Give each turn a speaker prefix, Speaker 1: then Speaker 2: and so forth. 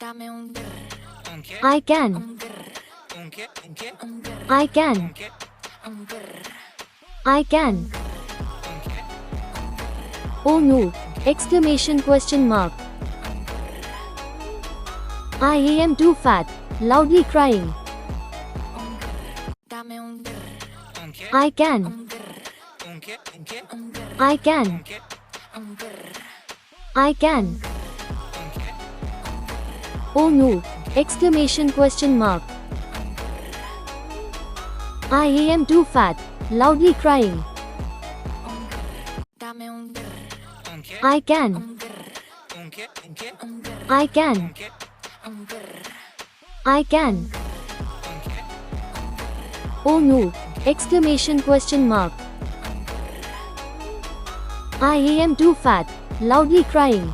Speaker 1: Dame un grr,
Speaker 2: ¿Un qué?
Speaker 3: I can.
Speaker 1: un grr,
Speaker 2: ¿Un qué? ¿Un qué?
Speaker 1: un grr,
Speaker 3: I can.
Speaker 2: ¿Un qué?
Speaker 1: un grr,
Speaker 3: I can.
Speaker 2: ¿Un qué?
Speaker 3: Oh no! Exclamation question mark. I am too fat. Loudly crying.
Speaker 1: dame un grr,
Speaker 2: ¿Un qué?
Speaker 3: I can.
Speaker 1: un grr,
Speaker 2: ¿Un qué? ¿Un qué?
Speaker 1: un grr,
Speaker 3: I can.
Speaker 2: ¿Un qué?
Speaker 1: un grr,
Speaker 3: I can.
Speaker 2: ¿Un qué?
Speaker 3: Oh no! Exclamation question mark. I am too fat. Loudly crying.
Speaker 1: dame un grr,
Speaker 2: ¿Un qué?
Speaker 3: I can.
Speaker 1: un grr,
Speaker 2: ¿Un qué? ¿Un qué?
Speaker 1: un grr,
Speaker 3: I can.
Speaker 2: ¿Un qué?
Speaker 1: un grr,
Speaker 3: I can.
Speaker 2: ¿Un qué?
Speaker 3: Oh no! Exclamation question mark. I am too fat. Loudly crying.